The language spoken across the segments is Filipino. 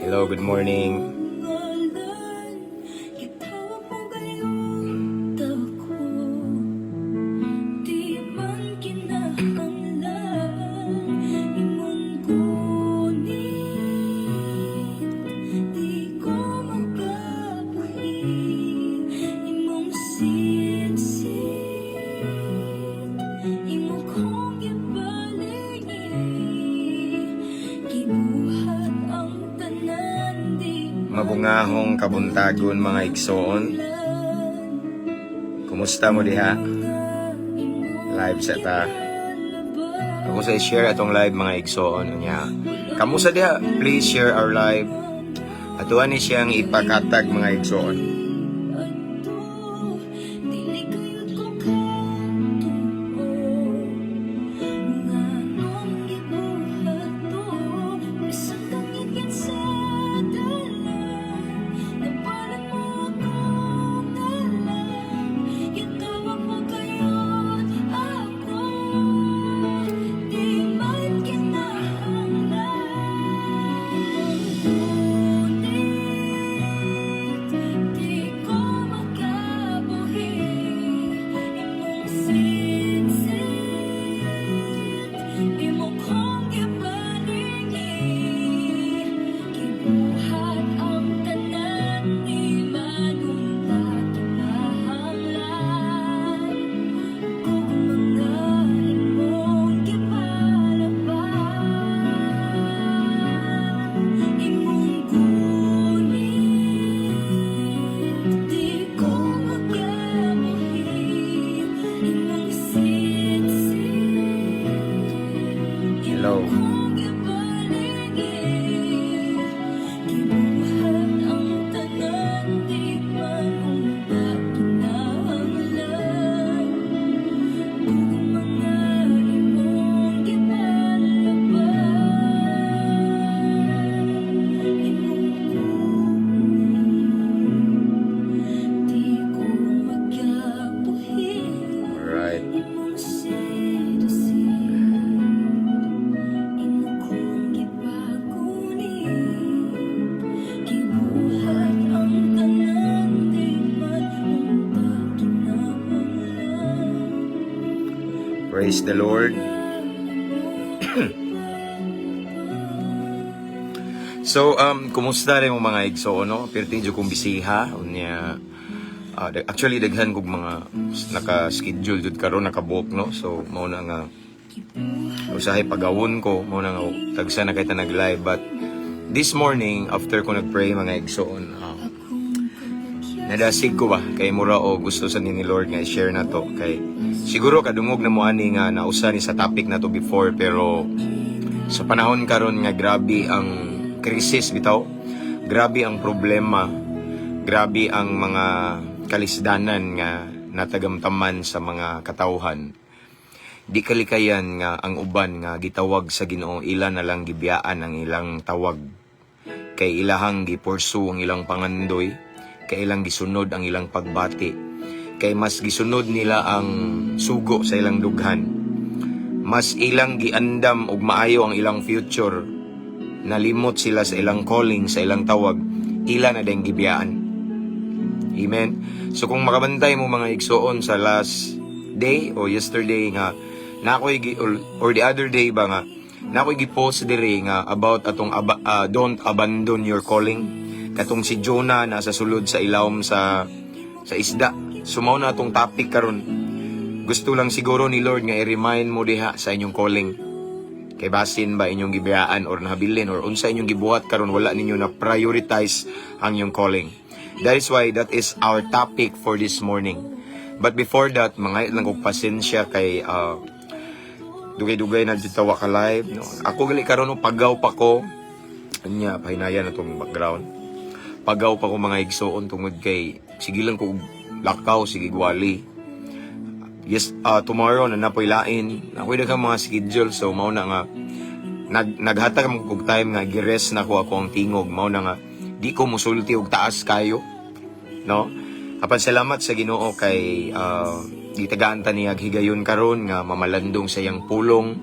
Hello, good morning. Mabungahong kabuntagon mga igsoon. Kumusta mo diha? Live sa ta. Ako sa share atong live mga igsoon niya. Kamusta diha? Please share our live. Atuan ni siyang ipakatag mga igsoon. Hello. Praise the Lord. So, kumusta rin mo mga igso, no? Pertinjo kong bisiha. Unya, actually, daghan kong mga naka-schedule jud karon naka-book, no? So, mauna nga, usahay pagawon ko, mauna nga, tagsa na kita nag-live. But, this morning, after ko nag-pray mga igsoon, nadasig ko ba? Kay mura o gusto sa ni Lord nga i-share na to. Kay, siguro kadungog na mo ani nga nausa ni sa topic na to before, pero sa panahon karon nga grabe ang krisis bitaw, grabe ang problema, grabe ang mga kalisdanan nga natagamtaman sa mga katawhan. Di kalikayan nga ang uban nga gitawag sa Ginoo, ila na lang gibiyaan ang ilang tawag, kay ilahang gipursu ang ilang pangandoy, kay ilang gisunod ang ilang pagbati, kay mas gisunod nila ang sugo sa ilang dughan, mas ilang giandam og maayo ang ilang future, nalimot sila sa ilang calling, sa ilang tawag, ila na deng gibiyaan. Amen. So kung makabantay mo mga igsoon sa last day o yesterday nga na ako'y or the other day ba nga na ako'y gipost diri nga about atong don't abandon your calling. Katong si Jonah nasa sulod sa ilawom sa isda. Sumaw na atong topic karon. Gusto lang siguro ni Lord nga i-remind mo diha sa inyong calling. Kay basin ba inyong gibiyaan or nahabilin or unsa inyong gibuhat karon wala ninyo na prioritize ang inyong calling. That is why that is our topic for this morning. But before that, mga lang kong pasensya kay dugay-dugay na ditawa ka live. No? Ako gali karon pagaw pa ko. Anya, pahinaya na itong background. Pagaw pa ko mga igsoon tungod kay sige lang ko lakaw, sige gwali. Yes, tomorrow na napoy lain. Ako'y daghang mga schedule so mao na nga naghatag mo kog time nga gi-rest na ko ako ang tingog. Mao na nga di ko musulti og taas kayo. No? Apan salamat sa Ginoo kay gitagaan ta niya higayon karon nga mamalandong sa iyang pulong,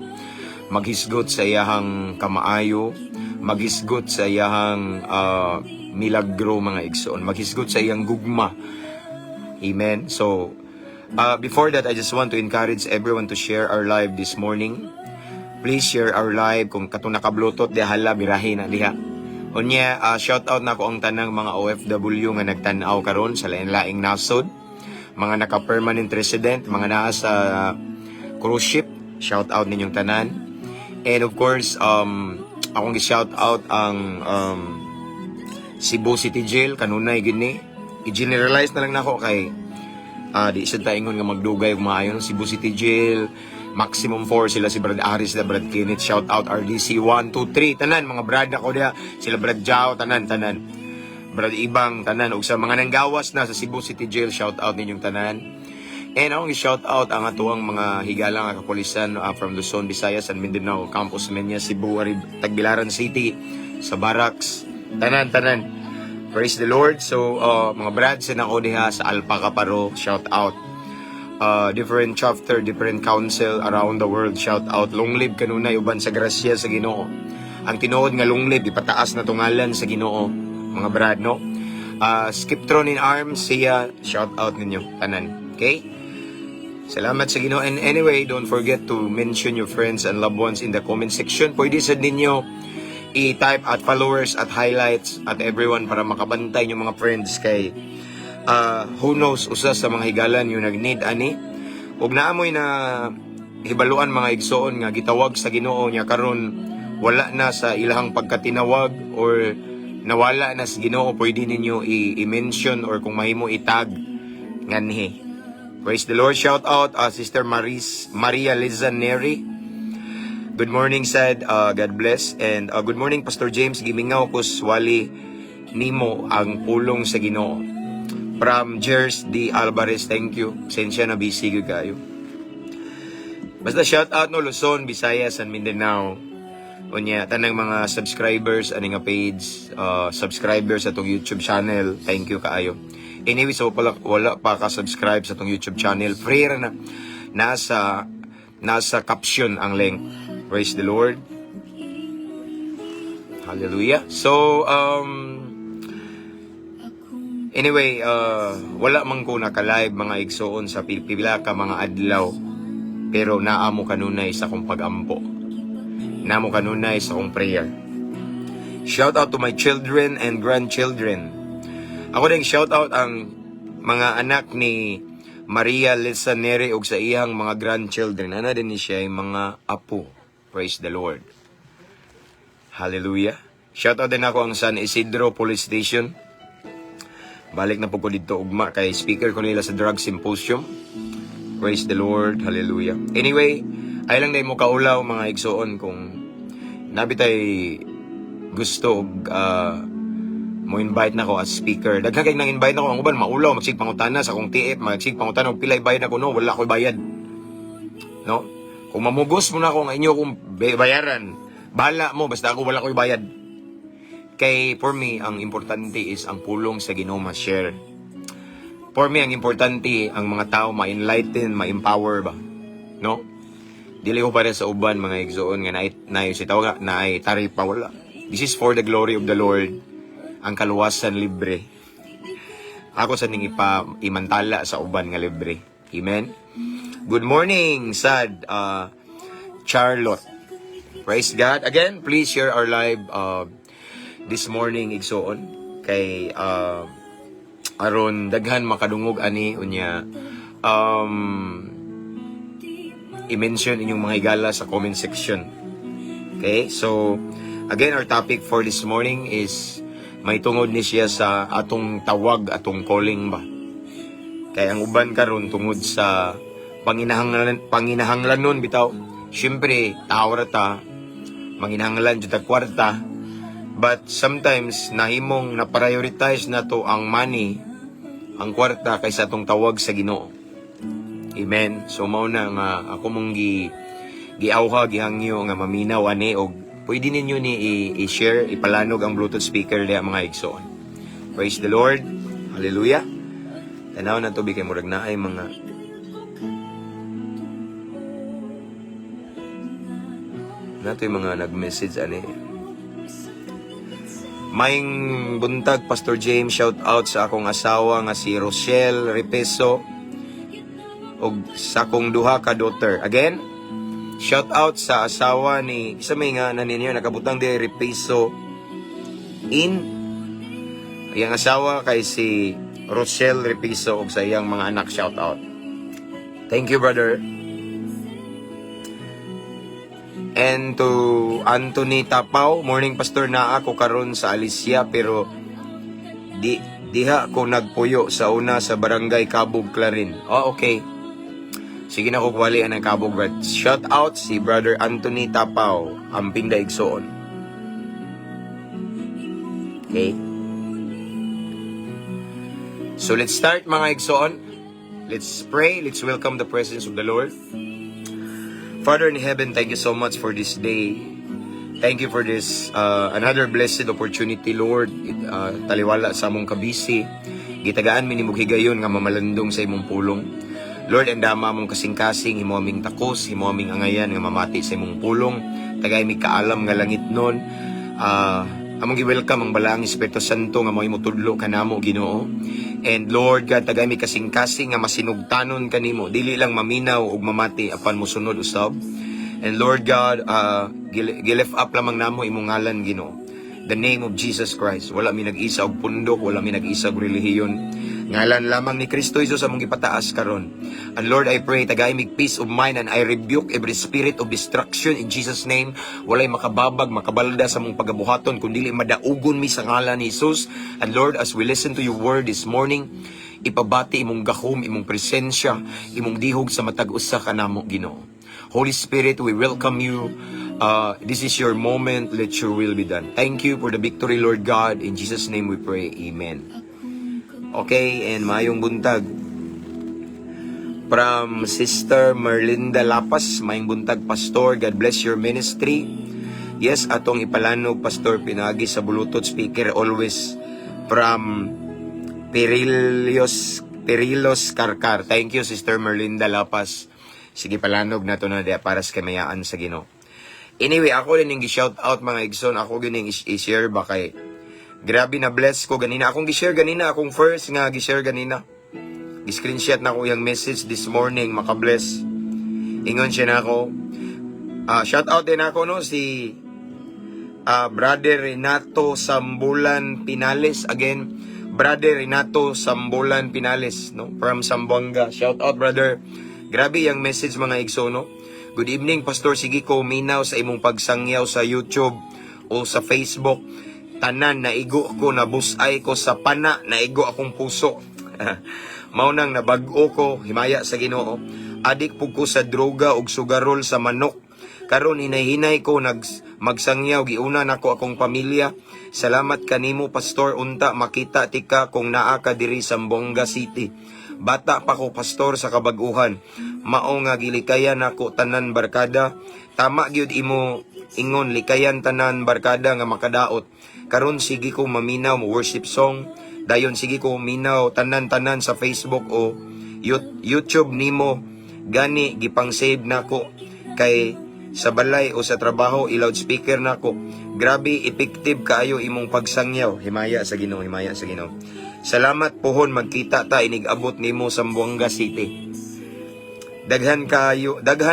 maghisgot sa iyang kamaayo, maghisgot sa iyang milagro mga igsoon, maghisgot sa iyang gugma. Amen. So before that, I just want to encourage everyone to share our live this morning. Please share our live. Kung katong nakablutot di hala birahin na diha. Unya, shout out na ko ang tanang mga OFW nga nagtan-aw karon sa lain-laing nasod. Mga naka-permanent resident, mga naa sa cruise ship, shout out ninyong tanan. And of course, akong gi-shout out ang Cebu City Jail, kanunay gini. I-generalize na lang nako kay di isa taingon nga magdugay ug maayo no Cebu City Jail, Maximum 4 sila si Brad Aris, sila Brad Kenneth, shout out RDC 1, 2, 3, tanan mga brad ako diha, sila Brad Jao, tanan. Brad Ibang, tanan, ug sa mga nanggawas na sa Cebu City Jail, shout out ninyong tanan. And akong i-shout out ang atuang mga higalang nga kapulisan from Luzon, Visayas, and Mindanao, Campus Menya, Cebu, Tagbilaran City, sa Barracks, tanan. Praise the Lord. So, mga brads na ako diha sa Alpaca Paro, shout out. Different chapter, different council around the world, shout out. Long live kanunay uban sa grasya sa Ginoo. Ang tinuod nga long live, ipataas na tungalan sa Ginoo, mga brad, no? Skiptron in Arms, siya, shout out ninyo, tanan. Okay? Salamat sa Ginoo. And anyway, don't forget to mention your friends and loved ones in the comment section. Pwede sa ninyo i-type at followers at highlights at everyone para makabantay yung mga friends kay who knows, usa sa mga higalan yung nag-need ani. Ug naamoy na hibaluan mga igsoon nga gitawag sa Ginoo niya karon wala na sa ilahang pagkatinawag or nawala na sa Ginoo, pwede ninyo i-mention or kung mahimo itag nganhi. Praise the Lord. Shout out Sister Maria Liza Neri. Good morning, said God bless. And good morning Pastor James, gimingaw ko swali nimo ang pulong sa Ginoo. From Jers D. Alvarez, thank you. Sensya na busy kayo. Basta shout out no Luzon, Visayas, and Mindanao. Unya, tanang mga subscribers, ani nga page, subscribers sa tong YouTube channel. Thank you kaayo. Anyway, so wala pa ka-subscribe sa tong YouTube channel. Free na. Nasa caption ang link. Praise the Lord. Hallelujah. So, anyway, wala man ko naka-live mga igsoon sa pipila ka mga adlaw. Pero naamo kanunay sa kong pag-ampo. Naamo kanunay sa kong prayer. Shout out to my children and grandchildren. Ako din shout out ang mga anak ni Maria Liza Neri ug sa iyang mga grandchildren. Ana din ni siya yung mga apo. Praise the Lord. Hallelujah. Shout out din ako ang San Isidro Police Station. Balik na po ko dito ugma kay speaker ko nila sa drug symposium. Praise the Lord. Hallelujah. Anyway, ay lang dahil mo kaulaw mga igsoon kung nabitay gusto mo invite na ko as speaker. Daghang kay nang invite na ko ang uban maulaw magsig pangutana sa akong TF, magsig pangutana og pilay bayad ako no, wala koy bayad. No? Kung mamugos mo na ako nga inyo kung bayaran, bahala mo basta ako wala koy bayad. Kay for me ang importante is ang pulong sa Ginoo ma-share. For me ang importante ang mga tao ma-enlighten, ma-empower ba. No? Dili ko para sa uban mga igsoon nga naay si tawag naay taripa wala. This is for the glory of the Lord. Ang kaluwasan libre. Ako sa ning imantala sa uban nga libre. Amen. Good morning, sad Charlotte. Praise God. Again, please share our live this morning igsoon kay aron daghan makadungog ani unya i-mention inyong mga higala sa comment section. Okay? So again, our topic for this morning is may tungod ni siya sa atong tawag, atong calling ba. Kaya ang uban karon tungod sa panginahanglanon bitaw. Syempre, tao ra ta, manginahanglan jud ta kwarta. But sometimes nahimong na prioritize na to ang money, ang kwarta kaysa atong tawag sa Ginoo. Amen. So mao na nga ako mong giawha gihangyo nga maminaw ani og pwede ninyo ni i-share, ipalanog ang Bluetooth speaker diha mga igsoon. Praise the Lord. Hallelujah. Tanaw na to bigay murag na ay mga nato yung mga nag-message ani. Maing buntag Pastor James, shout out sa akong asawa nga si Rochelle Repeso og sa akong duha ka daughter. Again, shout out sa asawa ni isa may nga naninyo nakabutang di Repeso in iyang asawa kay si Rochelle Repeso og sa iyang mga anak, shout out. Thank you, brother. And to Anthony Tapaw, morning pastor, na ako karon sa Alicia pero diha ko nagpuyo sa una sa barangay Cabog Clarin. Oh, okay. Sige na ko kuwali ang Cabog, but shout out si brother Anthony Tapaw, amping daigsoon. Okay. So let's start mga igsoon. Let's pray. Let's welcome the presence of the Lord. Father in heaven, thank you so much for this day. Thank you for this another blessed opportunity, Lord. Taliwala sa among kabisi. Gitagaan minimog higayon nga mamalandong sa imong pulong. Lord, andama among kasing-kasing, himo aming takos, himo aming angayan nga mamati sa imong pulong. Tagay mi kaalam nga langit nun. Among gi-welcome ang balaang Espiritu Santo nga mo'y mutudlo kanamo, Ginoo. And Lord God, tagay mi kasing-kasing nga masinugtanon kanimo, dili lang maminaw ug mamati apan mosunod usab. And Lord God, gilift up lamang namo imong ngalan, Ginoo. The name of Jesus Christ. Wala mi nag-isa og pundok, wala mi nag-isa og relihiyon. Ngalan lamang ni Kristo Jesus among gipataas karon. And Lord, I pray tagay mig peace of mind and I rebuke every spirit of destruction in Jesus name. Walay makababag, makabalda sa among pagabuhaton kundi madaugon mi sa ngalan ni Jesus. And Lord, as we listen to your word this morning, ipabati imong gahom, imong presensya, imong dihog sa matag usa kanamo, Ginoo. Holy Spirit, we welcome you. This is your moment. Let your will be done. Thank you for the victory, Lord God. In Jesus' name we pray. Amen. Okay, and mayong buntag. From Sister Merlinda Lapas, mayong buntag, Pastor. God bless your ministry. Yes, atong ipalanog, Pastor, pinagi sa Bluetooth speaker always from Perilos Karkar. Thank you, Sister Merlinda Lapas. Sige, palanog na to na diya para sa kamayaan sa Ginoo. Anyway, ako din yung gi-shout out mga igsoon. Ako din yung i-share ba kay grabe na bless ko ganina. Akong gi-share ganina. Akong first nga gi-share ganina. Gi-screenshot na ko yung message this morning. Maka-bless. Ingon siya na ako. Shout out din ako no si Brother Renato Sambulan Pinales. Again, Brother Renato Sambulan Pinales, no? From Zamboanga. Shout out, brother. Grabe yung message mga igsono. Good evening, Pastor. Sige ko minaw sa imong pagsangyaw sa YouTube o sa Facebook. Tanan, naigo ko, nabusay ko sa pana, naigo akong puso. Maunang nabag-o ko, himaya sa Ginoo. Adik po ko sa droga o sugarol sa manok. Karon hinay-hinay ko magsangyaw, giuna nako akong pamilya. Salamat kanimo, Pastor. Unta makita tika kung naa ka diri sa Zamboanga City. Bata pa ko, Pastor, sa kabaguhan. Mao nga gilikayan ako tanan barkada. Tama gyud imo ingon, likayan tanan barkada nga makadaot. Karon sige ko maminaw mo worship song. Dayon sige ko minaw tanan-tanan sa Facebook o YouTube nimo. Gani gipang save nako kay sa balay o sa trabaho i-loudspeaker nako. Grabe effective kaayo imong pagsangyaw. Himaya sa Ginoo, himaya sa Ginoo. Salamat pohon, magkita ta inig-abot nimo sa Zamboanga City. Daghan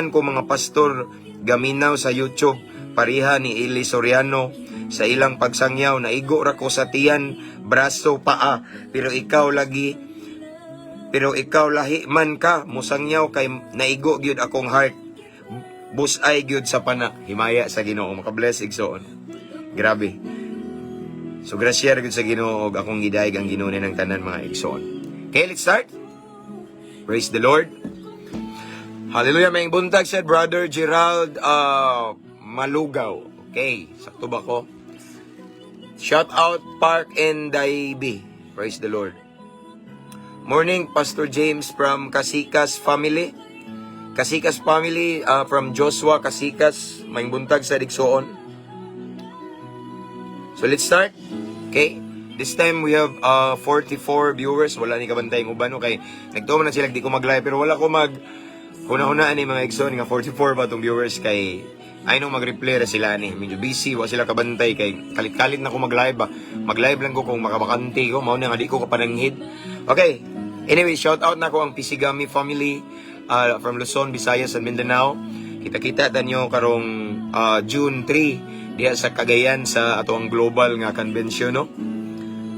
ko mga pastor gaminaw sa YouTube pariha ni Eli Soriano sa ilang pagsangyaw, naigo ra ko sa tiyan, braso, paa, pero ikaw lahi man ka, musangyaw kay naigo gyud akong heart, busay gyud sa pana. Himaya sa Ginoo, maka-bless igsoon. Grabe. So grasya gyud sa Ginoo og akong gidayeg ang Ginoo ng tanan mga igsoon. Okay, let's start. Praise the Lord. Hallelujah. May buntag said Brother Gerald Malugaw. Okay, sakto ba ko? Shout out Park and Daibi. Praise the Lord. Morning, Pastor James from Kasikas family. Kasikas family from Joshua Kasikas. May buntag sa Digsoon. So let's start. Okay. This time we have 44 viewers. Wala ni kabantay ng uban. Okay. Nagtuo na sila, di ko mag-live. Pero wala ko huna-hunaan ni mga Igsoon. Nga 44 ba itong viewers kay ay nung mag-replay ra sila ni. Medyo busy. Wala sila kabantay kay kalit-kalit na ko mag-live ba. Mag-live lang ko kung makabakante ko. Mauna nga di ko kapananghid. Okay. Anyway, shout out na ko ang Pisigami family from Luzon, Visayas, and Mindanao. Kita-kita tanyo karong June 3 diha sa Cagayan sa ato ang global nga convention, no?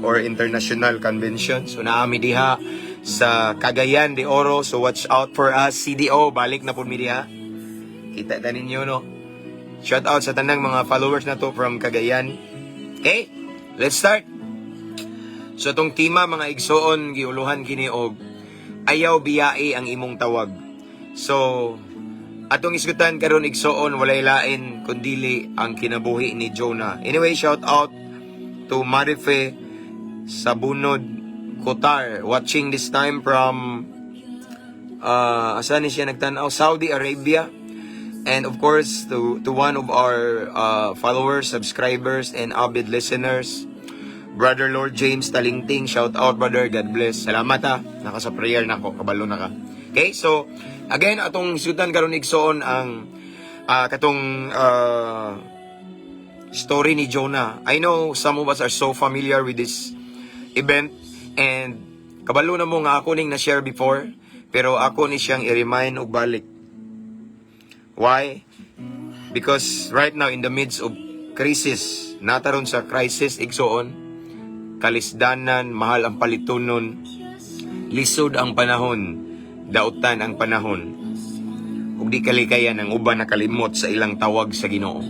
Or international convention. So naami diha sa Cagayan de Oro. So watch out for us. CDO, balik na po mi diha. Kita ta ninyo, no? Shout out sa tanang mga followers na to from Cagayan. Okay, let's start. So itong tema mga igsoon, giuluhan kini og ayaw biyai ang imong tawag. So atong isgutan karon igsoon, walay lain kundili ang kinabuhi ni Jonah. Anyway, shout out to Marife Sabunod Kotar, watching this time from asan ni siya nagtanaw, Saudi Arabia. And of course to one of our followers, subscribers, and avid listeners, Brother Lord James Talingting. Shout out, brother. God bless. Salamat ha. Nakasa prayer na ako. Kabalo na ka. Okay, so again, atong isutan karon igsoon ang katong story ni Jonah. I know some of us are so familiar with this event, and kabalo na mo nga ako ning na-share before, pero ako ni siyang i-remind og balik. Why? Because right now in the midst of crisis, nataron sa crisis igsoon, kalisdanan, mahal ang palitunon, lisod ang panahon, dautan ang panahon, ug di kalikayan ang uban nakalimot sa ilang tawag sa Ginoo.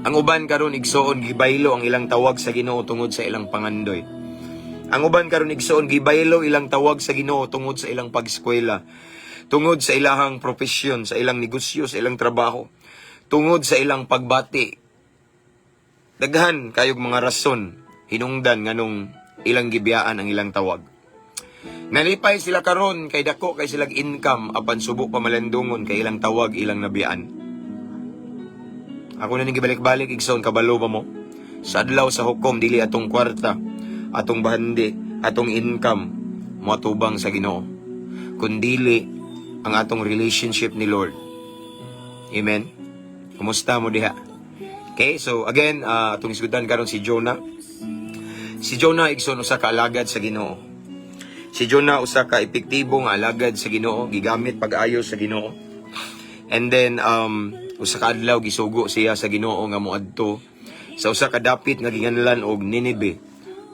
Ang uban karon igsoon gibaylo ang ilang tawag sa Ginoo tungod sa ilang pangandoy. Ang uban karon igsoon gibaylo ilang tawag sa Ginoo tungod sa ilang pag-eskwela, tungod sa ilang profesyon, sa ilang negosyo, sa ilang trabaho, tungod sa ilang pagbati. Daghan kayog mga rason hinungdan nganong ilang gibiyaan ang ilang tawag. Nalipay sila karon kay dako kay silang income apan subok pamalandungon kay ilang tawag ilang nabiyaan. Ako na ning gibalik-balik igsoon, kabalo ba mo? Sa adlaw sa hukom dili atong kwarta, atong bahandi, atong income matubang sa Ginoo, kundili ang atong relationship ni Lord. Amen. Kumusta mo diha? Okay, so again, atong isgutan karon si Jonah. Si Jonah igsoon usa ka alagad sa Ginoo. Si Jonah usa ka epektibo nga alagad sa Ginoo, gigamit pag-ayo sa Ginoo. And then usa ka adlaw gisugo siya sa Ginoo nga moadto sa usa ka dapit nga ginganlan og Ninive.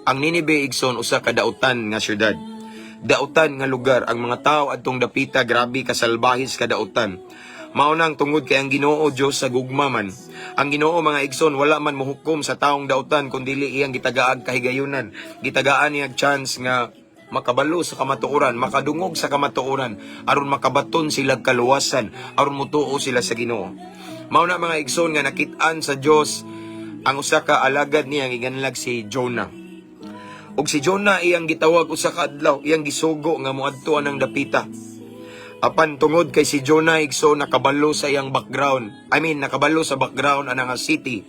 Ang Ninive igsoon usa ka dautan nga syudad. Dautan nga lugar, ang mga tao adtong dapita grabe kasalbahis ka dautan. Maunang tungod kay ang Ginoo Dios sa gugma man. Ang Ginoo mga igsoon wala man mohukom sa taong dautan kundi iyang gitagaag kahigayunan. Gitagaan niya chance nga makabalo sa kamatuoran, makadungog sa kamatuoran, aron makabaton sila kaluwasan, aron mutuo sila sa Ginoo. Mauna mga igsoon nga nakit-an sa Dios ang usa ka alagad niya nga giganlag si Jonah. Og si Jonah iyang gitawag usa ka adlaw, iyang gisugo nga moadtuan ng dapita. Apan tungod kay si Jonah igsoon nakabalo sa iyang background. Nakabalo sa background anang city.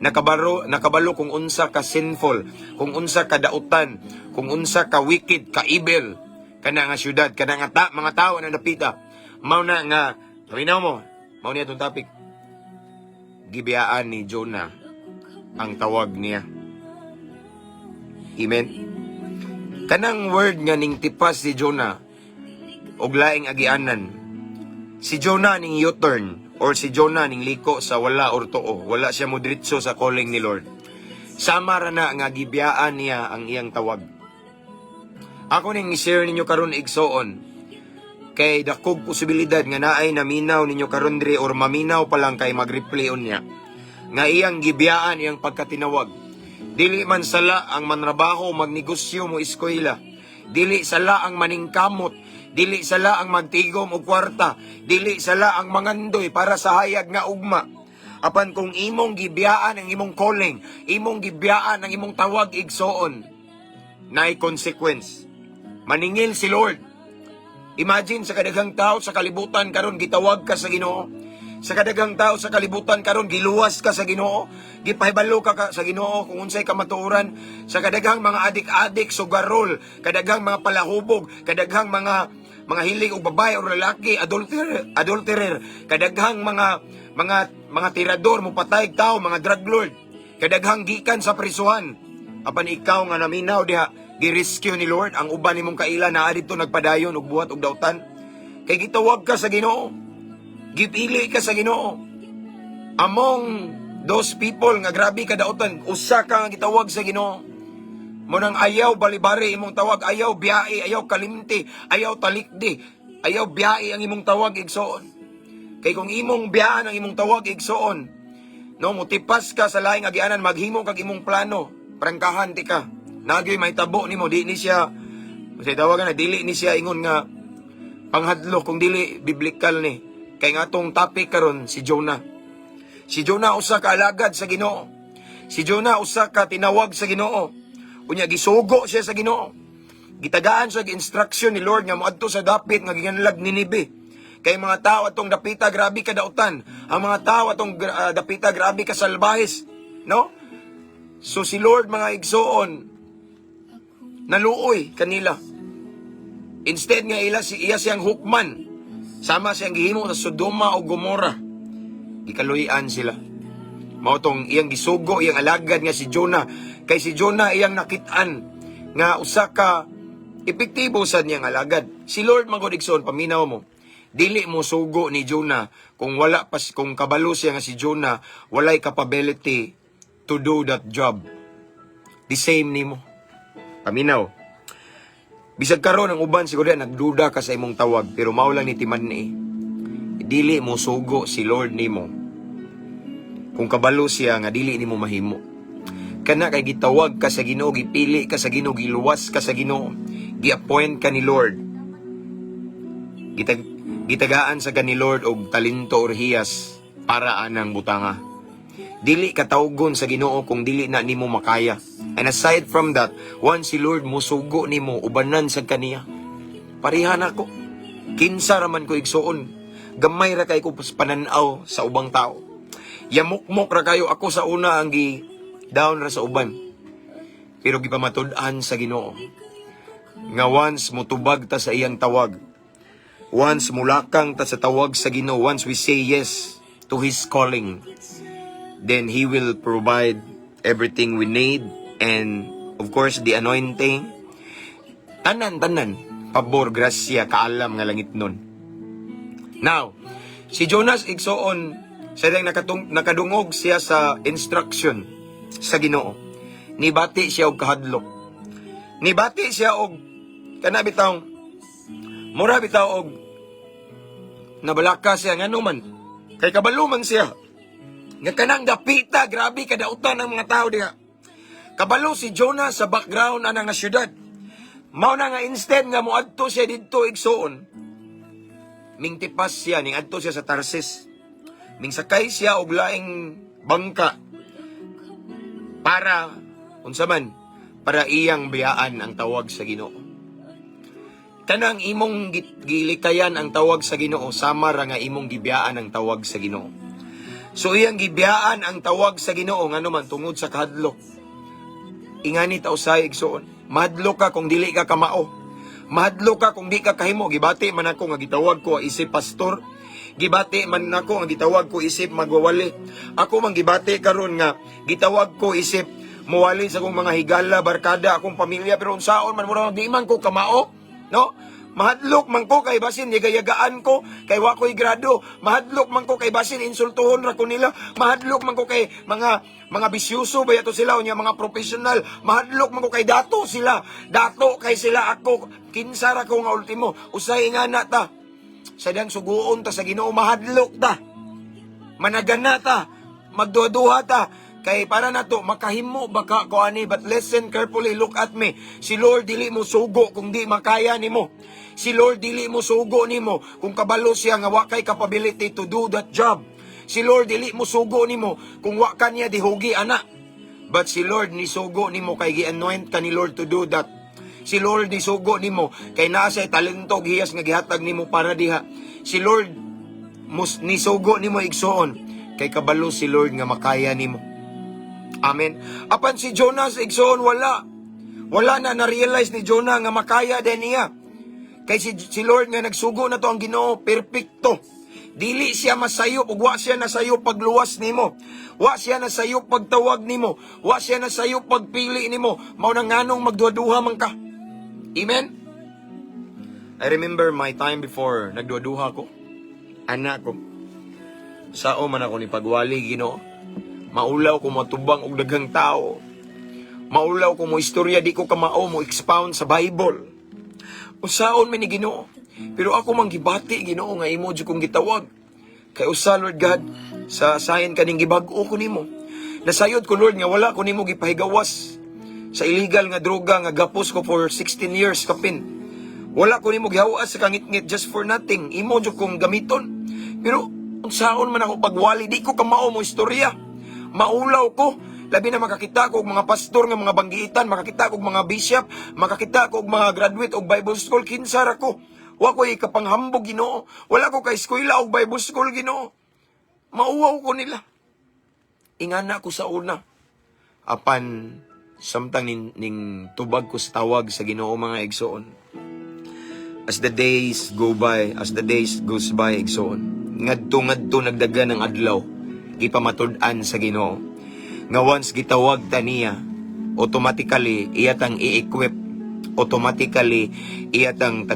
Nakabalo kung unsa ka sinful, kung unsa ka dautan, kung unsa ka wicked, ka evil kana nga syudad, kana nga mga tao na napita. Mao na nga rinaw mo, mao niya tong topic. Gibiyaan ni Jonah ang tawag niya. Amen. Kanang word nga ning tipas si Jonah og laing agianan. Si Jonah ning U-turn or si Jonah ning liko sa wala or tuo. Wala siya modiretso sa calling ni Lord. Sama ra na nga gibiyaan niya ang iyang tawag. Ako ning i-share ninyo karon igsoon. Kay dakog posibilidad nga naay naminaw ninyo karon diri or maminaw pa lang kay mag-replay on niya. Nga iyang gibiyaan iyang pagkatinawag. Dili man sala ang manrabaho magnegosyo mo eskwela. Dili sala ang maningkamot. Dili sala ang magtigom og kwarta. Dili sala ang mangandoy para sa hayag nga ugma. Apan kung imong gibiyaan ang imong calling, imong gibiyaan ang imong tawag igsoon, naay consequence. Maningil si Lord. Imagine sa kadaghang tao sa kalibutan karon gitawag ka sa Ginoo. Sa kadaghang tao sa kalibutan karon giluwas ka sa Ginoo, gipahibalo ka sa Ginoo kung unsay kamatuoran. Sa kadaghang mga adik-adik sugarol, kadaghang mga palahubog, kadaghang mga hilig og babae o lalaki, adulterer, kadaghang mga tirador mo patay tao, mga drug lord, kadaghang gikan sa prisuhan. Apan ikaw nga naminaw diha, gi-rescue ni Lord ang uban nimong kaila naa dito nagpadayon og buhat og dautan. Kay gitawag ka sa Ginoo. Gipili ka sa Ginoo. Among those people nga grabe ka dautan, usa ka nga gitawag sa Ginoo. Munang ayaw balibari imong tawag, ayaw biyae, ayaw kalimti, ayaw talikdi, ayaw biyae ang imong tawag igsoon. Kay kung imong biyaan ang imong tawag igsoon, no, mutipas ka sa laing agianan, maghimo kag imong plano, prangkahan ti ka. Nagyoy may tabo nimo, di ni siya, kasi tawagan na, dili ni siya ingon nga panghadlo, kung dili biblikal ni. Kay nga tong topic karon si Jonah. Si Jonah usa ka alagad sa Ginoo. Si Jonah usa ka tinawag sa Ginoo. Unya gisugo siya sa Ginoo. Gitagaan sa instruction ni Lord nga moadto sa dapit nga gikanlag Ninibe. Kay mga tao atong dapita grabe ka dautan. Ang mga tao atong dapita grabe ka salbahis, no? So si Lord mga igsoon naluoy kanila. Instead nga iya siyang hukman. Sama siyang gihimo sa Sodoma o Gomora. Gikaluyan sila. Mao tong iyang gisugo, iyang alagad nga si Jonah. Kay si Jonah iyang nakitaan nga usa ka epektibo sa niyang alagad. Si Lord mangodigson paminaw mo. Dili mo sugo ni Jonah kung wala pas kung kabalo siya nga si Jonah, walay capability to do that job. The same nimo. Paminaw. Bisag karon ang uban siguro nagduda ka sa imong tawag pero mao lang ni timan ni. Dili mo sugo si Lord nimo. Kung kabalo siya nga dili nimo mahimo. Kana kay gitawag ka sa Ginoo, gipili ka sa Ginoo, giluwas ka sa Ginoo, gi-appoint ka ni Lord. Gitagaan sa ni Lord og talento or hiyas para anang butanga. Dili katawgon sa Ginoo kung dili na nimo makaya. And aside from that, once si Lord musugo nimo, ubanan sa kaniya. Parihan ako. Kinsa raman ko igsuon. Gamay ra kay ko pananaw sa ubang tao. Yamukmok ra kayo ako sa una ang down ra sa uban. Pero gipamatud-an sa Ginoo. Nga once mutubag ta sa iyang tawag. Once mulakang ta sa tawag sa Ginoo, once we say yes to His calling, then He will provide everything we need and of course the anointing. Tanan, pabor, grasya, kaalam nga langit nun. Now, si Jonas igsoon, siya nakadungog siya sa instruction sa Ginoo. Nibati siya og kahadlok. Nibati siya og kanabitaw mura bitaw og nabalaka siya ngano man. Kay kabalo man siya. Nga kanang dapita, grabe kadautan ng mga tao diha. Kabalo si Jonah sa background ana nga syudad. Mao na nga instead nga moadto siya didto igsoon. Mingtipas siya ning adto siya sa Tarsis. Ming sakay siya og laing bangka para unsa man para iyang biyaan ang tawag sa Ginoo. Kanang imong gilikayan ang tawag sa Ginoo sama ra nga imong gibiyaan ang tawag sa Ginoo. So iyang gibiyaan ang tawag sa Ginoo ngano man tungod sa kahadlok. Ingani ta usay igsoon. Mahadlok ka kung dili ka kamao. Mahadlok ka kung di ka kahimo. Gibati man ako nga gitawag ko isip pastor. Gibati man ako nga gitawag ko isip magwawali. Ako man gibati karon nga gitawag ko isip muwali sa akong mga higala, barkada, akong pamilya, pero unsaon man mura di man ko kamao, no? Mahadlok man ko kay basin yaga-yagaan ko kay wa ko'y grado. Mahadlok man ko kay basin insultuhon ra ko nila. Mahadlok man ko kay mga bisyuso ba yato sila unya mga professional. Mahadlok man ko kay dato sila. Dato kay sila ako. Kinsa ra ko nga ultimo. Usay nga na ta. Sadang suguon ta sa Ginoo mahadlok ta. Managana ta. Magduha-duha ta. Kay para na to, makahimo baka ko ani, but listen carefully, look at me. Si Lord dili mo sugo kung di makaya nimo. Si Lord dili mo sugo nimo kung kabalo siya nga wa kay capability to do that job. Si Lord dili mo sugo nimo kung wa ka niya dihugi ana. But si Lord ni sugo nimo kay gi-anoint ka ni Lord to do that. Si Lord ni sugo nimo kay naa say talento gihas nga gihatag nimo para diha. Si Lord ni sugo nimo igsoon kay kabalo si Lord nga makaya nimo. Amen. Apan si Jonas igsoon wala na na-realize ni Jonah nga makaya din niya. Kay si Lord nga nagsugo na to ang Ginoo perpekto. Dili siya masayop ug wa siya nasayop pagluwas nimo. Wa siya nasayop pagtawag nimo. Wa siya nasayop pagpili nimo. Mao nang nganong magduha-duha man ka. Amen. I remember my time before nagduha-duha ko. Anak ko. Sao man ako ni pagwali Ginoo. Maulaw ko matubang og daghang tao. Maulaw ko mo istorya di ko kamao mo expound sa Bible. Usaon man ni Ginoo. Pero ako mang gibati Ginoo nga imo jud kong gitawag. Kay usa Lord God sa sayon kaning gibag-o ko nimo. Nasayod ko Lord nga wala ko nimo gipahigawas sa illegal nga droga nga gapos ko for 16 years kapin. Wala ko nimo gihawas sa kangit-ngit just for nothing. Imo jud kong gamiton. Pero unsaon man ako pagwali di ko kamao mo istorya. Maulaw ko, labi na makakita ko og mga pastor nga mga banggiitan, makakita ko og mga bishop, makakita ko og mga graduate og Bible school, kinsa ra ko. Wa ko'y kapanghambog Ginoo. Wala ko kay eskwela og Bible school Ginoo. Mauwaw ko nila. Ingana ko sa una. Apan samtang ning tubag ko sa tawag sa Ginoo mga igsoon. As the days goes by igsoon. Ngadto nagdagan ng adlaw. Gipamatud-an sa Ginoo nga once gitawag ta niya automatically iyatang i-equip, automatically iyatang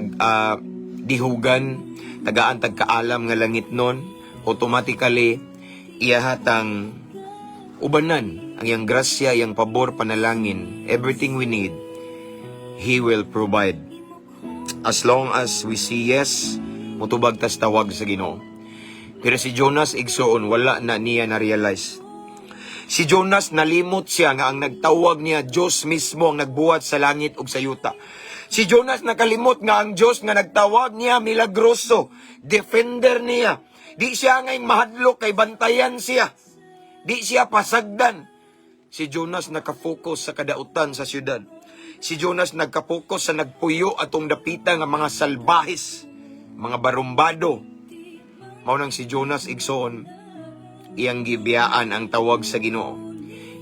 dihugan tagaan tagkaalam nga langit nun, automatically iyahatang ubanan ang iyang grasya, iyang pabor, panalangin, everything we need He will provide as long as we see yes mutubag tas tawag sa Ginoo. Pero si Jonas igsoon, wala na niya na-realize. Si Jonas nalimot siya nga ang nagtawag niya, Diyos mismo ang nagbuhat sa langit ug sa yuta. Si Jonas nakalimot nga ang Diyos nga nagtawag niya, milagroso, defender niya. Di siya ngayong mahadlok kay bantayan siya. Di siya pasagdan. Si Jonas nakafocus sa kadautan sa syudad. Si Jonas nagkapokus sa nagpuyo atong dapita nga mga salbahis, mga barumbado. Maunang si Jonas igsoon, iyang gibiyaan ang tawag sa Ginoo.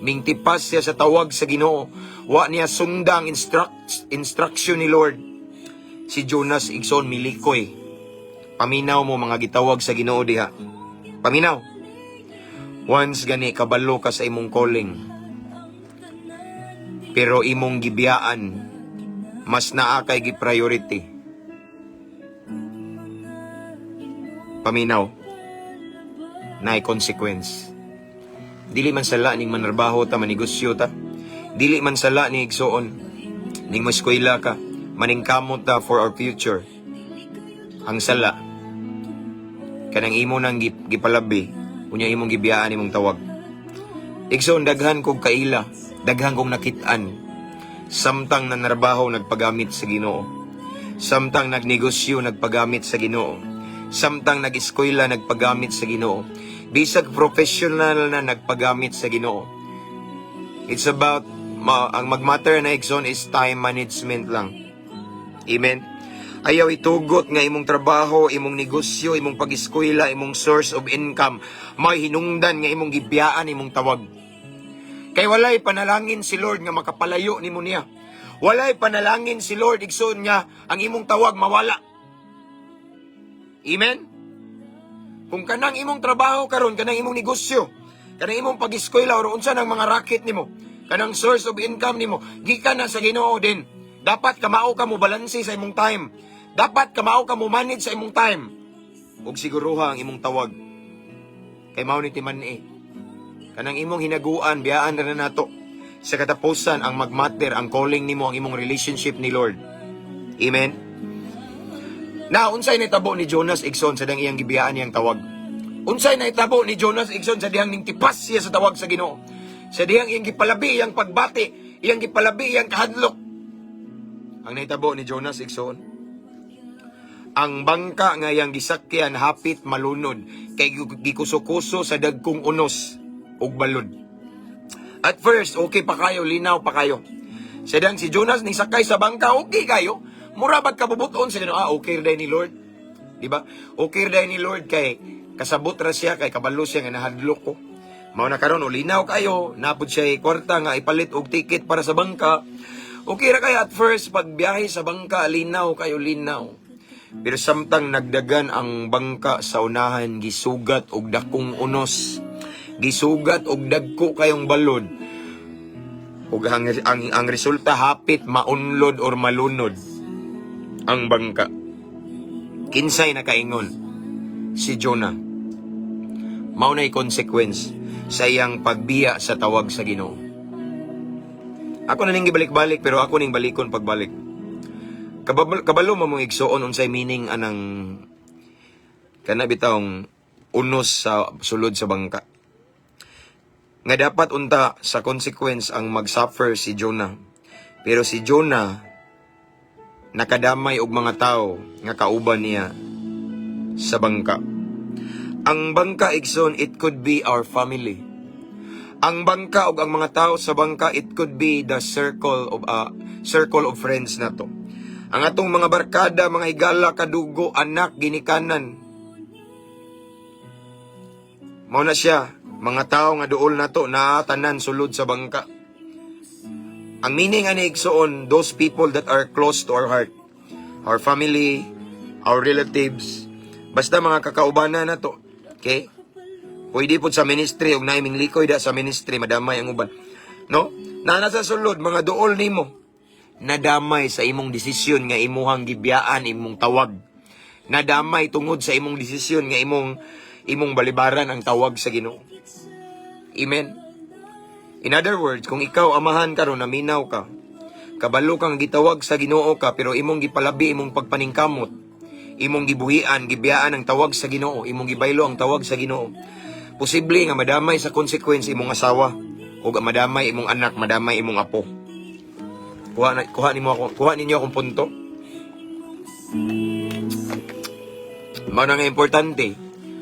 Mingtipas siya sa tawag sa Ginoo. Wa niya sundang instruction ni Lord. Si Jonas igsoon milikoy. Paminaw mo mga gitawag sa Ginoo diha. Paminaw. Once gani kabalo ka sa imong calling. Pero imong gibiyaan mas naa kay gi-priority. Paminaw, naay consequence. Dili man sala ning manarbaho ta, manegosyo ta. Dili man sala ni igsoon ning eskwela ka, maningkamot ta for our future. Ang sala kanang imo nang gipalabi, unya imong gibiyaan imong tawag. Igsoon daghan kog kaila, daghan kong nakit-an. Samtang nanarbaho nagpagamit sa Ginoo. Samtang nagnegosyo nagpagamit sa Ginoo. Samtang nag-eskwela nagpagamit sa Ginoo. Bisag professional na nagpagamit sa Ginoo. It's about ang magmatter na igsoon is time management lang. Amen. Ayaw itugot nga imong trabaho, imong negosyo, imong pag-eskwela, imong source of income, may hinungdan nga imong gibiyaan, imong tawag. Kay walay panalangin si Lord nga makapalayo nimo niya. Walay panalangin si Lord igsoon nga ang imong tawag mawala. Amen? Kung kanang imong trabaho karon, kanang imong negosyo, kanang imong pag-eskwela o unsa nang mga racket nimo, kanang source of income nimo, gikan na sa Ginoo din. Dapat kamao ka mo balanse sa imong time. Dapat kamao ka mo manage sa imong time. Ug siguruha ang imong tawag. Kay mao ni timan kanang imong hinaguan biyaan na nato. Sa katapusan ang magmatter ang calling nimo ang imong relationship ni Lord. Amen. Na unsay nitabo ni Jonas igsoon sa dang iyang gibiyaan niyang tawag. Unsay naitabo ni Jonas igsoon sa dihang ning tipas siya sa tawag sa Ginoo. Sa dihang iyang gipalabi iyang pagbati, iyang gipalabi iyang kahadlok. Ang naitabo ni Jonas igsoon, ang bangka nga iyang gisakyan hapit malunod kay gikuso-kuso sa dagkong unos ug balod. At first, okay pa kayo, linaw pa kayo. Sa dang si Jonas ning sakay sa bangka, okay kayo. Mura bag kabubuton sa okay day ni Lord. Di ba? Okay day ni Lord kay kasabot ra siya kay kabalo siya nga nahadlok ko. Mao na karon linaw kayo, napud siya kwarta nga ipalit og ticket para sa bangka. Okay ra kayo at first pag biyahe sa bangka, linaw kayo, linaw. Pero samtang nagdagan ang bangka sa unahan, gisugat og dakong unos. Gisugat og dagko kayong balod. Ug ang resulta hapit maunlod or malunod ang bangka. Kinsay nakaingon? Si Jonah. Mao na'y consequence sa iyang pagbiya sa tawag sa Ginoo. Ako na ning gibalik-balik pero ako ning balikon pagbalik. Kabalo mo mong igsuon unsay meaning anang kana bitawng unos sa sulod sa bangka. Nga dapat unta sa consequence ang mag-suffer si Jonah. Pero si Jonah nakadamay og mga tao nga kauban niya sa bangka. Ang bangka igsoon, it could be our family. Ang bangka og ang mga tao sa bangka, it could be the circle of friends nato. Ang atong mga barkada, mga higala, kadugo, anak, ginikanan. Mao na siya, mga tao nga duol nato na tanan sulod sa bangka. Ang meaning ani igsoon, those people that are close to our heart. Our family, our relatives, basta mga kakaubanan nato. Okay? Pwede po sa ministry, og naiming likoy da sa ministry, madamay ang uban. No? Na nasa sulod, mga duol nimo. Nadamay sa imong desisyon nga imuhang gibiyaan, imong tawag. Nadamay tungod sa imong desisyon nga imong balibaran ang tawag sa Ginoo. Amen. In other words, kung ikaw amahan karon naminaw ka, kabalo kang gitawag sa Ginoo ka pero imong gipalabi imong pagpaningkamot, imong gibuhian, gibiyaan ang tawag sa Ginoo, imong gibaylo ang tawag sa Ginoo. Posible nga madamay sa consequence imong asawa o madamay imong anak, madamay imong apo. Kuha ninyo akong punto. Mao na nga importante.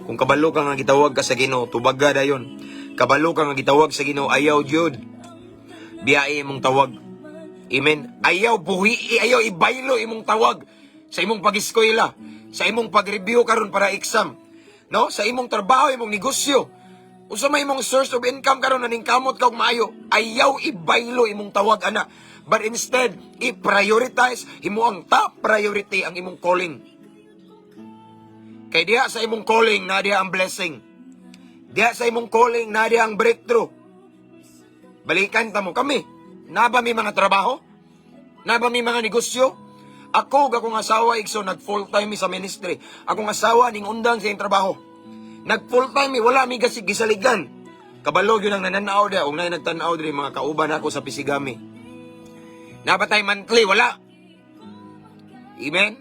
Kung kabalo ka nga gitawag ka sa Ginoo, tubaga dayon. Kabalo ka nga gitawag sa Ginoo, ayaw jud biyahe imong tawag. Amen. Ayaw buhi, ayaw ibaylo imong tawag sa imong pag-eskwela, sa imong pag-review karon para exam, no? Sa imong trabaho, imong negosyo. Unsa may imong source of income karon naning kamot ka og maayo, ayaw ibaylo imong tawag ana. But instead, i-prioritize, himo ang top priority ang imong calling. Kay diha sa imong calling, na diha ang blessing. Diha sa imong calling, na diha ang breakthrough. Balikan ta mo kami. Na ba may mga trabaho? Na ba may mga negosyo? Ako, akong asawa, igso, nag-full time sa ministry. Akong asawa, ning undang sa yung trabaho. Nag-full time, wala may gisaligan. Kabalog yun ang nananaw diha, o na nagtanaw diha, mga kauban ako sa Pisigami. Napatay monthly, wala. Amen?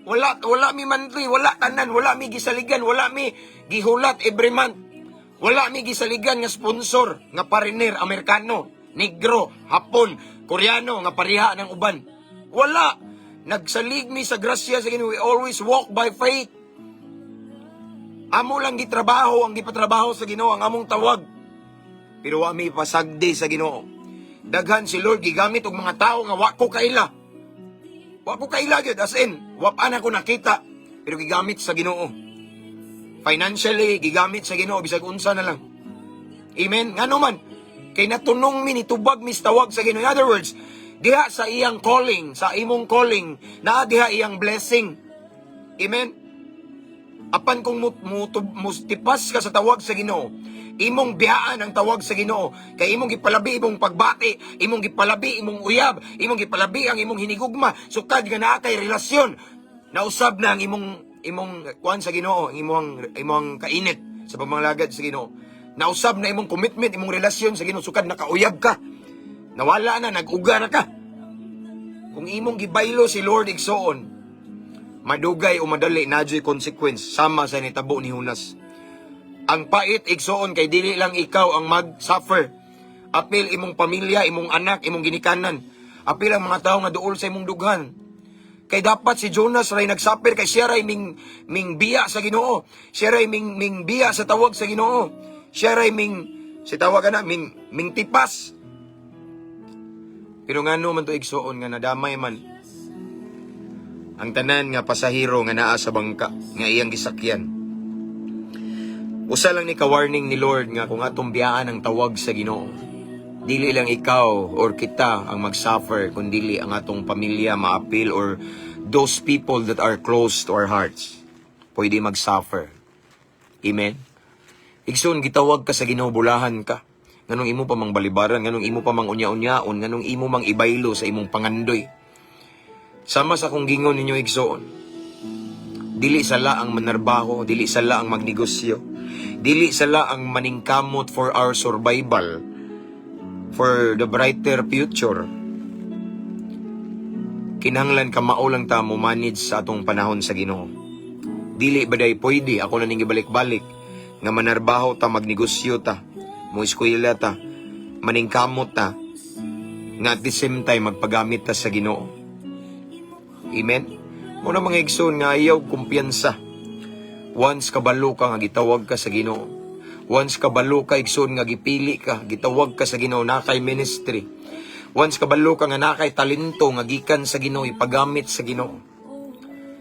Wala mi monthly, wala tanan, wala mi gisaligan, wala mi gihulat every month. Wala mi gisaligan nga sponsor, nga pariner, Amerikano, Negro, Hapon, Koreano, nga pariha ng uban. Wala. Nagsalig mi sa grasya sa Ginoo. We always walk by faith. Amo lang gitrabaho, ang gipatrabaho sa Ginoo, ang among tawag. Pero wa mi pasagdi sa Ginoo. Daghan si Lord gigamit og mga tao nga wa ko kaila. Wa ko kaila gyud, as in, wa pa na ko nakita, pero gigamit sa Ginoo. Financially gigamit sa Ginoo bisag unsa na lang. Amen. Ngano man kay natunong mi nitubag mi tawag sa Ginoo. In other words, diha sa iyang calling, sa imong calling, naa diha iyang blessing. Amen. Apan kung mustipas ka sa tawag sa Ginoo, imong biyaan ang tawag sa Ginoo, kay imong gipalabi imong pagbati, imong gipalabi imong uyab, imong gipalabi ang imong hinigugma, sukad nga naa kay relasyon. Nausab na ang imong kuan sa Ginoo, ang imong kainit sa pagmanglagad sa Ginoo. Nausab na imong commitment, imong relasyon sa Ginoo, sukad nakauyab ka. Nawala na, nag-uga na ka. Kung imong gibaylo si Lord igsoon, madugay o madali nadyo'y consequence sama sa nitabo ni Jonas. Ang pait igsoon kay dili lang ikaw ang mag-suffer. Apil imong pamilya, imong anak, imong ginikanan. Apil ang mga tao nga duol sa imong dughan. Kay dapat si Jonas ray nagsuffer kay siya ray ming biya sa Ginoo. Siya ray ming biya sa tawag sa Ginoo. Siya ray si tawag na ming tipas. Pero ngano man to igsoon nga nadamay man ang tanan nga pasahero nga naa sa bangka nga iyang gisakyan. Usa lang ni ka-warning ni Lord nga kung atong biyaan ang tawag sa Ginoo, dili lang ikaw or kita ang mag-suffer, kundi ang atong pamilya maapil or those people that are close to our hearts pwede mag-suffer. Amen? Igsoon, gitawag ka sa Ginoo, bulahan ka. Nganong imo pa mang balibaran, nganong imo pa mang unya-unyaon, nganong imo mang ibaylo sa imong pangandoy. Sama sa kung gingon ninyo igsoon, dili sala ang manarbaho, dili sala ang magnegosyo, dili sala ang maningkamot for our survival, for the brighter future. Kinahanglan ka maulang ta mo manage sa atong panahon sa Ginoo. Dili baday pwede ako na ning ibalik-balik nga manarbaho ta, magnegosyo ta, mo eskwela ta, maningkamot ta, nga at the same time magpagamit ta sa Ginoo. Amen? Muna mga igsoon nga ayaw kumpiyansa. Once kabalo ka nga gitawag ka sa Ginoo. Once kabalo ka igsoon nga gipili ka, gitawag ka sa Ginoo, nakay ministry. Once kabalo ka nga nakay talento nga gikan sa Ginoo, ipagamit sa Ginoo.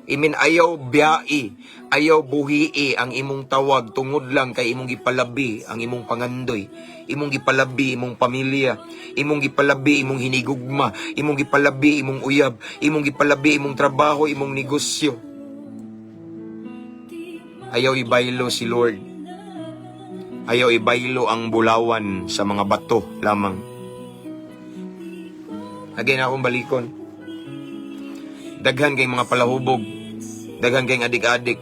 Amen, ayaw biyai, ayaw buhii ang imong tawag tungod lang kay imong gipalabi ang imong pangandoy, imong gipalabi imong pamilya, imong gipalabi imong hinigugma, imong gipalabi imong uyab, imong gipalabi imong trabaho, imong negosyo. Ayaw ibaylo si Lord. Ayaw ibaylo ang bulawan sa mga bato lamang. Again akong balikon. Daghan kayong mga palahubog, daghan kayong adik-adik,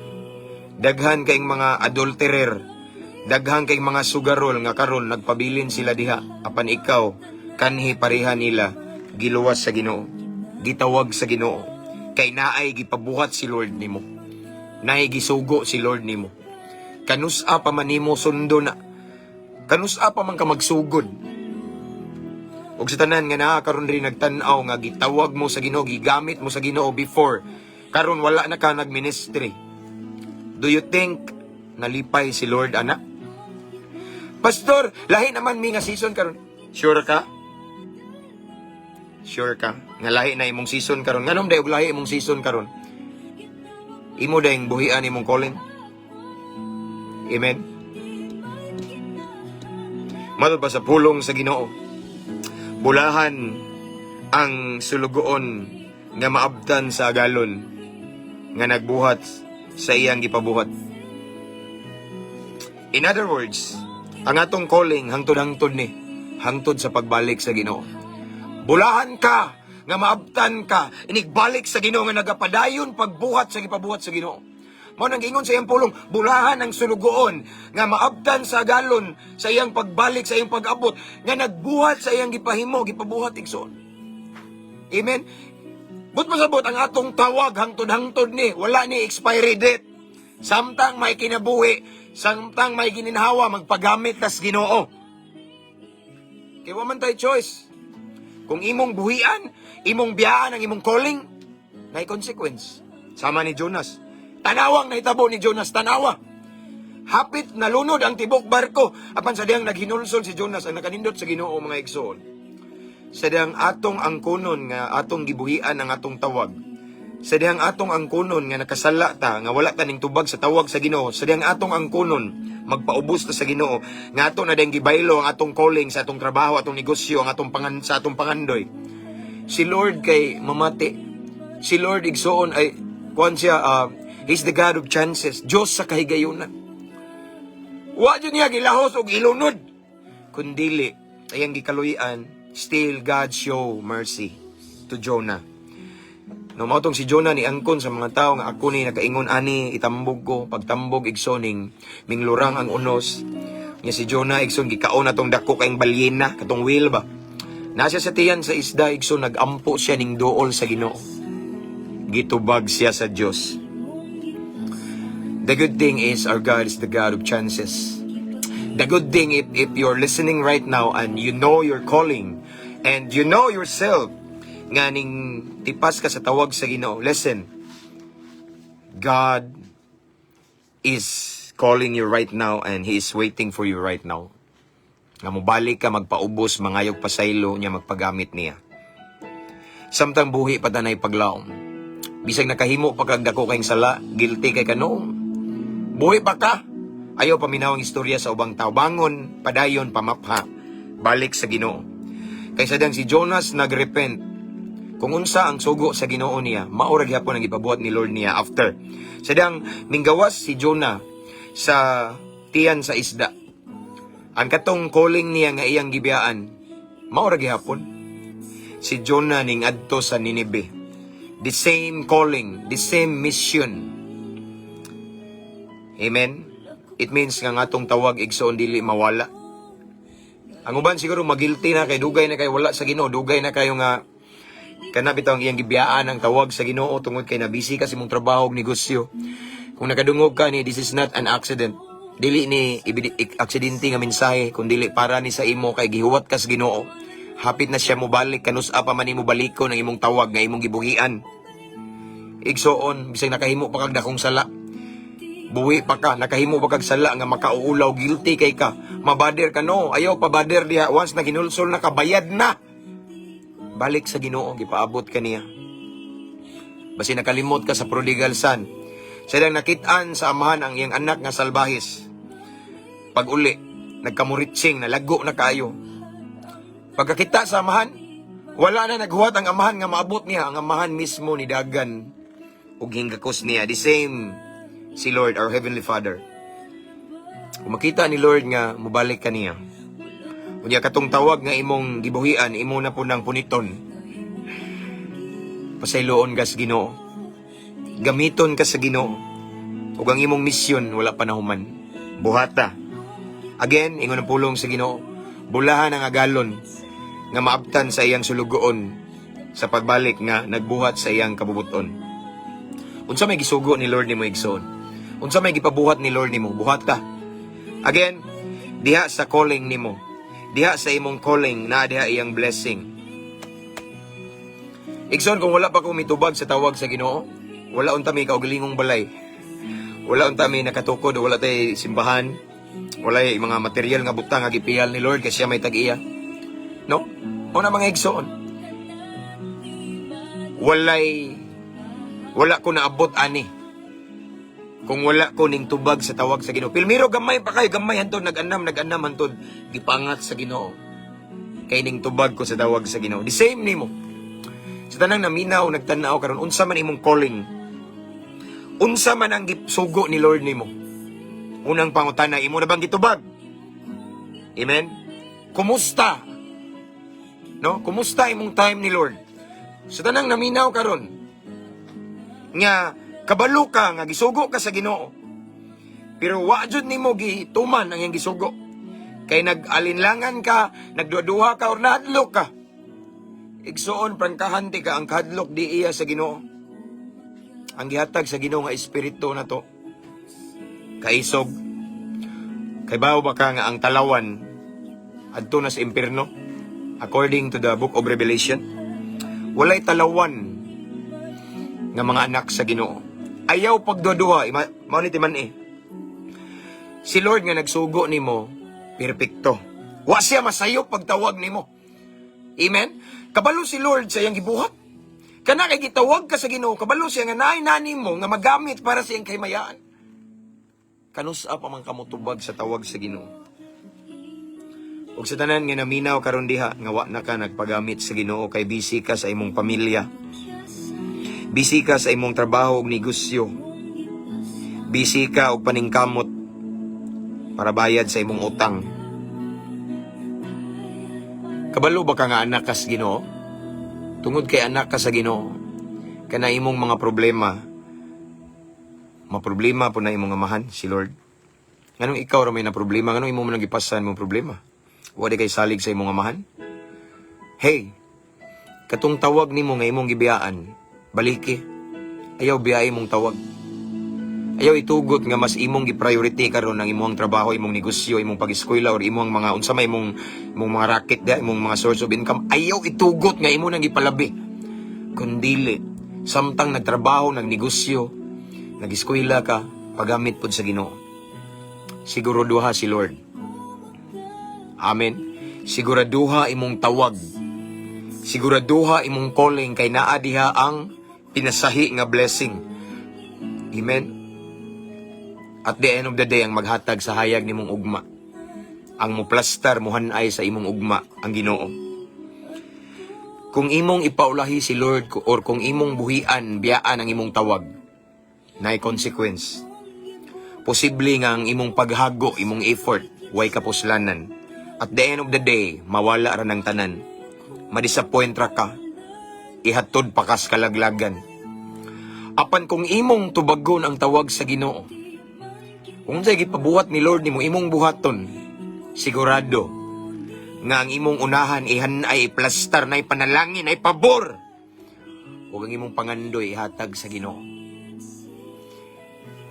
daghan kayong mga adulterer, daghan kayong mga sugarol nga karon nagpabilin sila diha, apan ikaw kanhi pareha nila giluwas sa Ginoo, gitawag sa Ginoo, kay naay gipabuhat si Lord nimo, naay gisugo si Lord nimo. Kanusa pa man nimo sundo na, kanusa pa man ka magsugod. Ug sa tanan nga naa karon rin nagtan-aw nga gitawag mo sa Ginoo, gigamit mo sa Ginoo before, karon wala na ka nagministry. Do you think nalipay si Lord ana? Pastor, lahi naman mi nga season karon. Sure ka? Sure ka? Nga lahi na imong season karon. Nganom day og lahi imong season karon? Imo dayong buhian imong calling. Amen. Matod pa sa pulong sa Ginoo. Bulahan ang sulugoon nga maabtan sa agalon nga nagbuhat sa iyang gipabuhat. In other words, ang atong calling hangtod-hangtod ni, hangtod sa pagbalik sa Ginoo. Bulahan ka nga maabtan ka, inigbalik sa Ginoo nga nagapadayon pagbuhat sa gipabuhat sa Ginoo. Mao nang giingon sa iyang pulong, bulahan ang sulugoon nga maabtan sa galon sa iyang pagbalik, sa iyang pag-abot, nga nagbuhat sa iyang gipahimo, gipabuhat igsoon. Amen? But masabot ang atong tawag hangtod-hangtod ni, wala ni expiry date. Samtang may kinabuhi, samtang may gininhawa, magpagamit tas Ginoo. Kaya waman tayo choice. Kung imong buhian, imong biyaan ang imong calling, na consequence. Sama ni Jonas. Tanawang nahitabo ni Jonas, tanawa. Hapit nalunod ang tibok barko. Apan sa diyang naghinulsol si Jonas, ang nakanindot sa Ginoo mga igsoon. Sa diyang atong angkunon nga atong gibuhian ang atong tawag. Sa diyang atong angkunon nga nakasala ta, nga wala ta ning tubag sa tawag sa Ginoo. Sa diyang atong angkunon, magpaubos ta sa Ginoo. Nga ato na diyang gibaylo ang atong calling sa atong trabaho, atong negosyo, ang atong sa atong pangandoy. Si Lord kay mamati. Si Lord igsoon ay, kuhan siya, He's the God of chances. Diyos sa kahigayunan. Wa dyan niya gilahos o ilunod. Kundili, ayang gikaluyan, still God show mercy to Jonah. No, mautong si Jonah ni angkon sa mga tao nga ako ni nakaingon ani itambog ko, pagtambog igsoning minglurang ang unos. Nya si Jonah igson gikaon atong dako kayong balyena, katong whale ba. Nasa sa tiyan sa isda igson nagampo siya ning duol sa Ginoo. Gitubag siya sa Dios. The good thing is our God is the God of chances. The good thing if you're listening right now and you know your calling and you know yourself nga ning tipas ka sa tawag sa Ginoo. Listen, God is calling you right now and He is waiting for you right now. Nga mobalik ka, magpaubos, mangayog pasaylo niya, magpagamit niya. Samtang buhi pa tanay paglaom. Bisag nakahimo pa kag dako kayong sala, guilty kay kanoon. Buhi pa ka. Ayaw paminaw ang istorya sa ubang tao. Bangon, padayon, pamapha. Balik sa Ginoo. Kay sadang si Jonas nagrepent. Kung unsa ang sugo sa Ginoo niya, maura gyapon ang ipabuhat ni Lord niya after. Sadang minggawas si Jonah sa tiyan sa isda. Ang katong calling niya nga iyang gibiyaan, maura gyapon. Si Jonah ning adto sa Nineveh. The same calling, the same mission. Amen. It means nga atong tawag igsoon dili mawala. Ang uban siguro magilty na kay dugay na kay wala sa Ginoo, dugay na kayo nga kana bitaw ang iyang gibiyaan ang tawag sa Ginoo tungod kay nabisi ka sa imong trabaho ug negosyo. Kung nakadungog ka ni this is not an accident. Dili ni aksidente nga mensahe kun dili para ni sa imo kay gihuwat ka sa Ginoo. Hapit na siya mo balik kanus-a pa man imo balikon ang imong tawag nga imong gibuhian. Igsoon bisag nakahimo pa kag dakong sala. Buwi pa ka, nakahimo pa kag sala nga makauulaw, guilty kay ka. Mabader ka no, ayaw pa bader diha once na ginulsol na kabayad na. Balik sa Ginoo, gipaabot ka niya. Basi nakalimot ka sa prodigal son. Sadang nakitaan sa amahan ang iyang anak nga salbahis. Pag uli, nagkamuritsing, nalago na kayo. Pagkakita sa amahan, wala na naghuwat ang amahan nga maabot niya. Ang amahan mismo ni dagan ug hinggakos niya. The same si Lord, our Heavenly Father. Kung makita ni Lord nga mubalik ka niya, unya katong tawag nga imong gibuhian, imo na po ng puniton. Pasayloon ka sa Ginoo. Gamiton ka sa Ginoo. Ug ang imong misyon wala pa nahuman. Buhata. Again, ingon ang pulong sa Ginoo. Bulahan ang agalon nga maabtan sa iyang sulugoon sa pagbalik nga nagbuhat sa iyang kabubuton. Unsa may gisugo ni Lord nimo igsoon? Unsa may gipabuhat ni Lord nimo? Buhata. Again, diha sa calling nimo. Diha sa imong calling na diha iyang blessing. Igsoon kung wala pa ko mitubag sa tawag sa Ginoo, wala unta may kaugalingong balay. Wala unta may nakatukod, wala tay simbahan, wala mga material nga butang nga gipihal ni Lord kasi siya may tag-iya. No? Una mga igsoon. Wala ko naabot ani. Kung wala ko ning tubag sa tawag sa Ginoo. Pilmiro gamay pa kay gamay hantod nag-anam hantod gipangat sa Ginoo. Kay ning tubag ko sa tawag sa Ginoo. The same nimo. Sa tanang naminaw nagtan-aw karon unsa man imong calling. Unsa man ang gisugo ni Lord nimo. Unang pangutana, imo na bang gitubag? Amen. Kumusta? No? Kumusta imong time ni Lord? Sa tanang naminaw karon nga kabalo ka nga gisugo ka sa Ginoo. Pero wa jud nimo gituman ang iyang gisugo. Kay nag-alinlangan ka, nagduduha ka or nahadlok ka. Igsoon prangkahan ti ka ang kahadlok di iya sa Ginoo. Ang gihatag sa Ginoo nga espiritu na to. Kaisog. Kay bawo ba ka nga ang talawan adto na sa impierno? According to the book of Revelation, walay talawan nga mga anak sa Ginoo. Ayaw pagduduha, mao ni timan eh. Si Lord nga nagsugo nimo, perpekto. Wa siya masayop pagtawag nimo. Amen. Kabalo si Lord sa iyang gibuhat. Kana kay gitawag ka sa Ginoo, kabalo siya nga naay-nani mo nga magamit para sa iyang kahimayaan. Kanus-a pa man kamutubag sa tawag sa Ginoo. Ug sa tanan nga naminaw karon diha nga wa na ka nagpagamit sa Ginoo kay busy ka sa imong pamilya. Busy ka sa imong trabaho ug negosyo. Busy ka og paningkamot para bayad sa imong utang. Kabalo ba ka nga anak ka sa Ginoo? Tungod kay anak ka sa Ginoo, kana imong mga problema, maproblema po na imong amahan si Lord. Nganong ikaw ra may na problema, nganong imo man nagipasan mong problema? Wa di kay salig sa imong amahan? Hey, katong tawag nimo nga imong gibiyaan, baliki. Ayaw biyay mong tawag. Ayaw itugot nga mas imong gi-priority karon ang imong trabaho, imong negosyo, imong pag-eskwela or imong mga unsa may imong mga racket da, imong mga source of income. Ayaw itugot nga imo nang gipalabi. Kundili samtang nagtrabaho, nagnegosyo, nag-eskwela ka, pagamit pud sa Ginoo. Siguraduha si Lord. Amen. Siguraduha imong tawag. Siguraduha imong calling kay naa diha ang pinasahi nga blessing. Amen. At the end of the day, ang maghatag sa hayag nimong ugma, ang muplastar, muhanay sa imong ugma, ang Ginoo. Kung imong ipaulahi si Lord or kung imong buhian, biyaan ang imong tawag, naay consequence. Posible nga ang imong paghago, imong effort, way kapuslanan. At the end of the day, mawala ra ng tanan. Madisappoint ra ka. Ihatod pa kas kalaglagan. Apan kung imong tubagon ang tawag sa Ginoo, kung sa'y gipabuhat ni Lord nimo imong buhaton, sigurado nga ang imong unahan ihanay, iplastar, na ipanalangin, ay pabor. Huwag ang imong pangandoy ihatag sa Ginoo.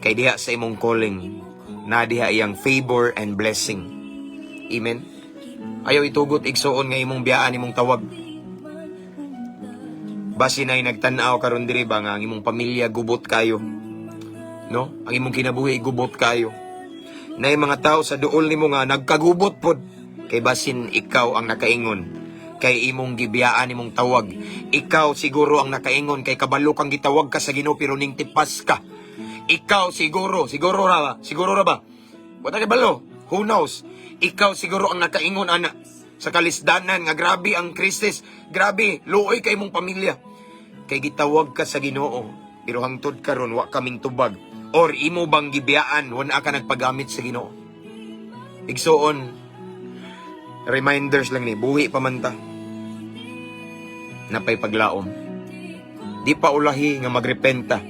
Kay diha sa imong calling, na diha iyang favor and blessing. Amen. Ayaw itugot igsuon nga imong biyaan, imong tawag. Basi na'y nagtanaw karon diri ba nga ang imong pamilya gubot kayo, no? Ang imong kinabuhi gubot kayo. Na'y mga tao sa duol nimo nga nagkagubot pod kay basin ikaw ang nakaingon kay imong gibiyaan, imong tawag. Ikaw siguro ang nakaingon kay kabalo kang gitawag ka sa Ginoo pero ning tipas ka. Ikaw siguro ra ba? Wala kay balo. Who knows? Ikaw siguro ang nakaingon ana sa kalisdanan nga grabe ang krisis, grabe luoy kay imong pamilya. Kay gitawag ka sa Ginoo pero hangtod karon wa kaming tubag. Or imo bang gibiyaan wala ka nagpagamit sa Ginoo? Igsuon, reminders lang ni buhi pa man ta. Napay paglaom. Di pa ulahi nga magrepenta.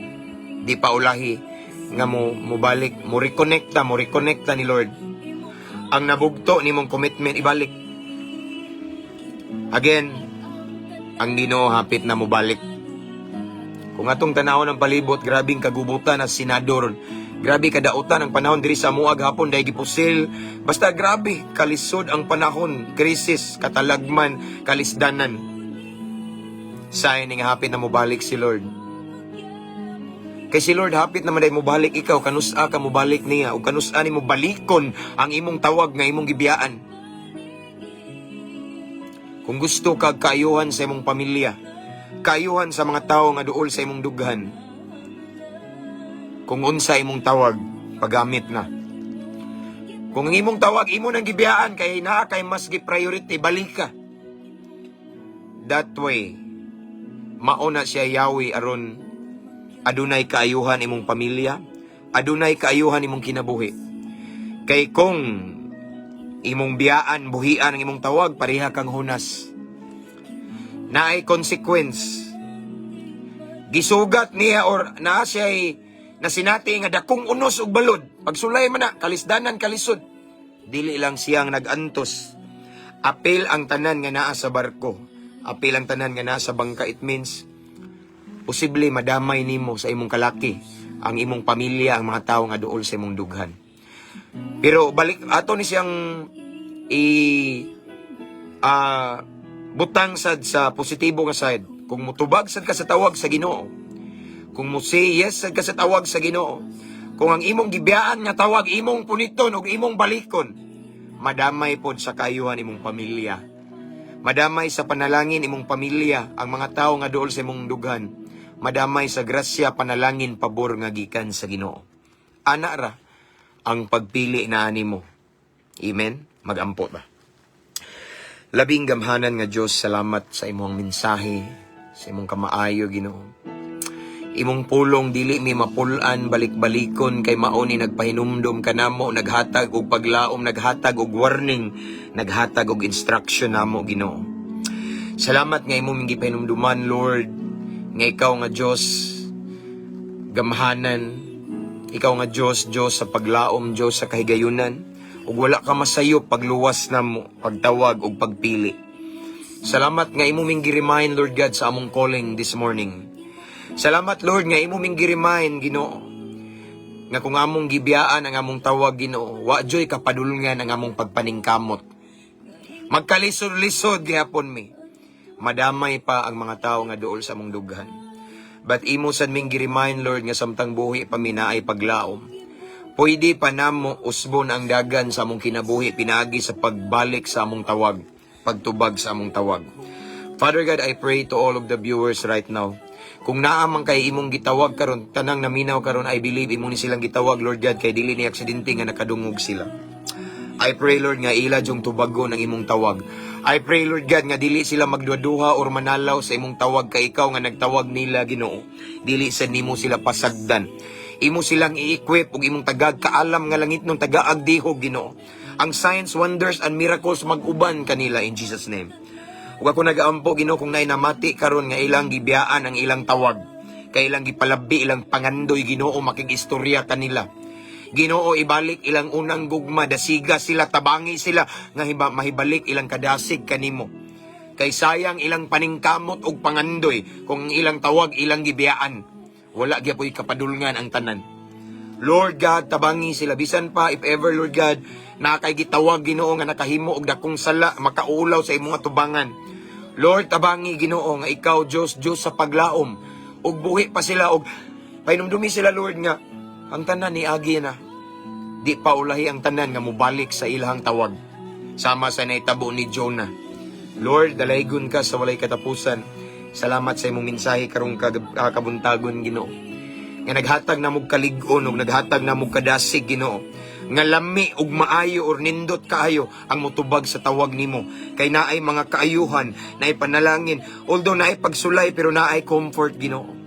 Di pa ulahi nga mo balik, mo reconnecta ni Lord. Ang nabugto nimong commitment ibalik. Again, ang Ginoo hapit na mo balik. Kung atong tanawon ng palibot, grabing kagubutan na senador. Grabe kadautan ang panahon diri sa muag hapon dahil gipusil. Basta grabe, kalisod ang panahon, krisis, katalagman, kalisdanan. Sayang nga hapit na mo balik si Lord. Kay si Lord hapit naman dahil mo balik ikaw, kanusa ka mo balik niya, o kanusa ni mo balikon ang imong tawag nga imong gibiyaan. Kung gusto kag kaayuhan sa imong pamilya, kaayuhan sa mga tao nga duol sa imong dughan, kung unsa imong tawag, pagamit na. Kung ang imong tawag, imo nang gibiyaan, kay naa kay mas gi-priority, balik ka. That way, mauna siya yawi aron adunay kaayuhan imong pamilya, adunay kaayuhan imong kinabuhi. Kay kung imong biyaan, buhian ang imong tawag, pareha kang hunas. Naay consequence. Gisugat niya or naa siya'y nasinati nga dakong unos ug balod. Pagsulay man na, kalisdanan, kalisod. Dili lang siyang nagantos. Apil ang tanan nga naa sa barko. Apil ang tanan nga naa sa bangka. It means, posible madamay nimo sa imong kalaki, ang imong pamilya, ang mga tao nga duol sa imong dughan. Pero balik ato ni siyang butang sad sa positibo nga side. Kung mutubag sad ka sa tawag sa Ginoo, kung mo say yes sad ka sa tawag sa Ginoo, kung ang imong gibiyaan nga tawag imong puniton ug imong balikon, madamay pod sa kaayuhan imong pamilya. Madamay sa panalangin imong pamilya, ang mga tao nga duol sa imong dughan. Madamay sa grasya, panalangin, pabor nga gikan sa Ginoo. Ana ra ang pagpili na nimo. Amen? Magampo ba? Labing gamhanan nga Diyos, salamat sa imong mensahe, sa imong kamaayo, Ginoo. Imong pulong dili mi mapulan, balik-balikon, kay mauni nagpahinumdom kanamo, naghatag og paglaom, naghatag og warning, naghatag og instruction namo, Ginoo. Salamat nga imong gipahinumduman, Lord, nga ikaw nga Diyos gamhanan, ikaw nga Diyos sa paglaom, Diyos sa kahigayunan, ug wala ka masayo pagluwas na mo, pagtawag ug pagpili. Salamat nga imo ming gi-remind, Lord God, sa among calling this morning. Salamat, Lord, nga imo ming gi-remind, Ginoo, nga kung among gibiyaan ang among tawag, Ginoo, wa joy kapadulngan ang among pagpaningkamot. Magkalisod-lisod gihapon mi. Madamay pa ang mga tao nga duol sa among dughan. But imo sad ming gi-remind, Lord, nga samtang buhi pa mi naay paglaom. Pwede pa namo usbon ang dagan sa among kinabuhi pinaagi sa pagbalik sa among tawag, pagtubag sa among tawag. Father God, I pray to all of the viewers right now. Kung naamang kay imong gitawag karon, tanang naminaw karon, I believe imong ni silang gitawag, Lord God, kay dili ni aksidente nga nakadungog sila. I pray, Lord, nga ila jung tubago ng imong tawag. I pray, Lord God, nga dili sila magduduha or manalaw sa imong tawag kay ikaw nga nagtawag nila, Ginoo. Dili sa nimo sila pasagdan. Imo silang i-equip ug imong tagag kaalam nga langit nung tagaagdihog, Ginoo. Ang signs, wonders, and miracles mag-uban kanila in Jesus' name. Ug ako nagaampo, Ginoo, kung naay namati karon nga ilang gibiyaan ang ilang tawag, kay ilang gipalabi, ilang pangandoy, Ginoo, makigistorya kanila. Ginoo, ibalik ilang unang gugma, dasiga sila, tabangi sila, nga mahibalik ilang kadasig kanimo. Kay sayang ilang paningkamot ug pangandoy, kung ilang tawag, ilang gibiyaan. Wala gyapon kapadulngan ang tanan. Lord God, tabangi sila. Bisan pa, if ever, Lord God, nakay gitawag, Ginoo, nga nakahimo og dakong sala, makaulaw sa imong tubangan. Lord, tabangi, Ginoo, nga ikaw, Diyos sa paglaom. Ug buhi pa sila, ug painumdumi sila, Lord, nga ang tanan ni agi na. Di pa ulahi ang tanan nga mubalik sa ilahang tawag. Sama sa naitabo ni Jonah. Lord, dalaygon ka sa walay katapusan. Salamat sa imong mensahe karong kabuntagon, Ginoo. Nga naghatag na mog kalig-on ug naghatag na mog kadasig, Ginoo. Nga lami ug maayo or nindot kaayo ang mutubag sa tawag nimo. Kay naay mga kaayuhan, naay panalangin, although naay pagsulay pero naay comfort, Ginoo.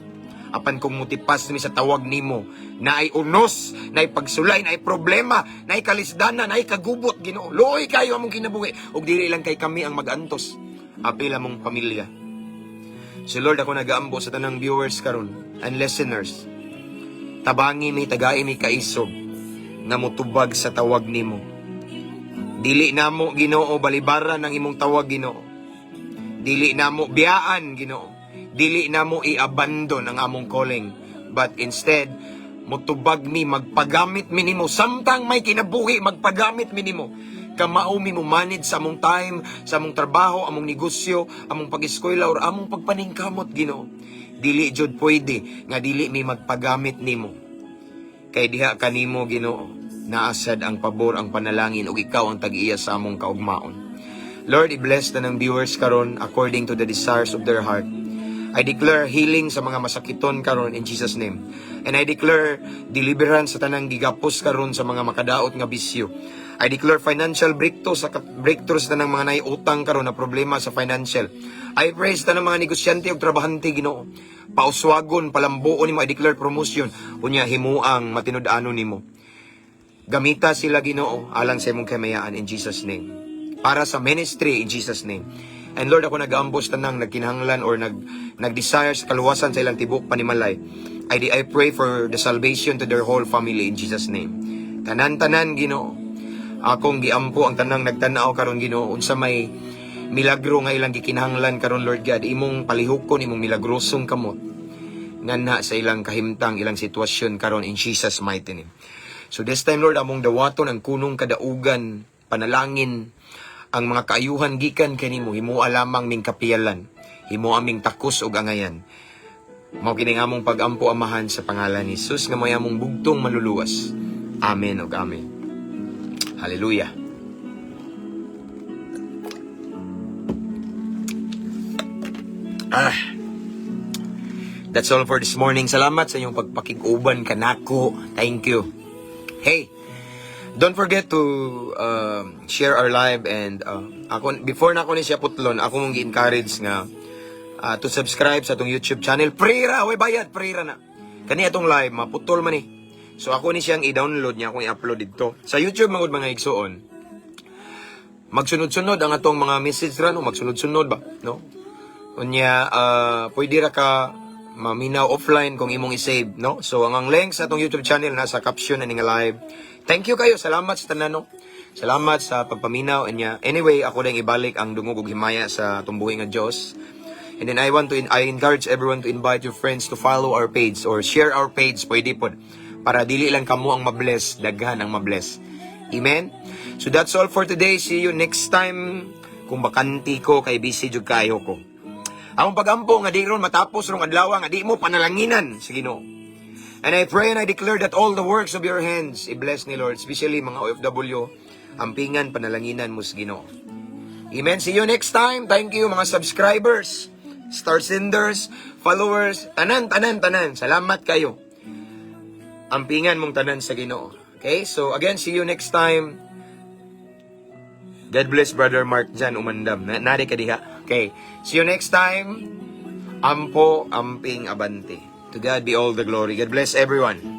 Apan kung mutipas mi sa tawag nimo, naay unos, naay pagsulay, naay problema, naay kalisdanan, naay kagubot, Ginoo. Luoy kayo among kinabuhi ug dili lang kay kami ang mag-antos. Apil among pamilya. So Lord, ako nagaambo sa tanang viewers karon and listeners. Tabangi mi, tagay mi kaisog nga mutubag sa tawag nimo. Dili namo, Ginoo, balibaran ang imong tawag, Ginoo. Dili namo biyaan, Ginoo. Dili namo i-abandon ang among calling, but instead mutubag mi, magpagamit mi nimo samtang may kinabuhi, magpagamit mi nimo. Kamao mi mo manage sa among time, sa among trabaho, among negosyo, among pag-eskwela or among pagpaningkamot, Ginoo. Dili jud pwede nga dili mi magpagamit nimo. Kay diha kanimo, Ginoo, naasad ang pabor, ang panalangin ug ikaw ang tag-iya sa among kaugmaon. Lord, i-bless na ng viewers karon according to the desires of their heart. I declare healing sa mga masakiton karon in Jesus' name. And I declare deliverance sa tanang gigapos karon sa mga makadaot nga bisyo. I declare financial breakthrough sa tanang mga naiutang karon na problema sa financial. I pray sa tanang mga negosyante ug trabahante, Ginoo. Pauswagon, palambuon nimo, I declare promotion. Unya himuang matinud-anon nimo. Gamita sila, Ginoo, alang sa imong kamayaan in Jesus' name. Para sa ministry in Jesus' name. And Lord, ako nag-ambos tanang nagkinahanglan or nag-desire sa kaluwasan sa ilang tibok panimalay. I pray for the salvation to their whole family in Jesus' name. Tanan-tanan, Ginoo. Akong giampo ang tanang nagtanaw karon, Ginoo, unsa may milagro nga ilang gikinahanglan karon, Lord God. Imong palihukon, imong milagrosong kamot. Nganha sa ilang kahimtang, ilang sitwasyon karon in Jesus' mighty name. So this time, Lord, among dawaton ang kunong kadaugan, panalangin, ang mga kaayuhan gikan kanimo, himuha lamang ming kapiyalan, himuha aming takos ug angayan. Mao kini among pag-ampo, Amahan, sa pangalan ni Jesus nga may among bugtong maluluwas. Amen ug amen. Hallelujah. That's all for this morning. Salamat sa inyong pagpakig-uban kanako. Thank you. Hey, don't forget to share our live and ako before na ako ni siya putlon, ako mong gi-encourage nga to subscribe sa atong YouTube channel. Prira, way bayad, prira na. Kani atong live maputol man ni. So ako ni siyang i-download niya, akong i-upload dito. Sa YouTube magud mga igsoon. Magsunod-sunod ang atong mga message ra, no, magsunod-sunod ba, no? Unya pwede ra ka maminaw offline kung imong i-save, no? So ang links sa atong YouTube channel nasa caption na nga live. Thank you kayo, salamat sa tanan, no? Salamat sa pagpaminaw niya. Anyway, ako lang ibalik ang dungog ug himaya sa tumbuhi nga Dios. And then I encourage everyone to invite your friends to follow our page or share our page, pwede po. Para dili lang kamo ang mabless, daghan ang mabless. Amen? So that's all for today. See you next time. Kung bakanti ko, kay busy jud kayo ko. Ang pagampo nga di ron matapos rong adlaw nga di mo panalanginan sa Ginoo. And I pray and I declare that all the works of your hands i-bless ni Lord, especially mga OFW, ampingan panalanginan mo sa Ginoo. Amen. See you next time. Thank you mga subscribers, star senders, followers, tanan. Salamat kayo. Ampingan mong tanan sa Ginoo. Okay? So again, see you next time. God bless Brother Mark Jan Umandam. Nari ka diha. Okay. See you next time. Ampo, amping, abante. To God be all the glory. God bless everyone.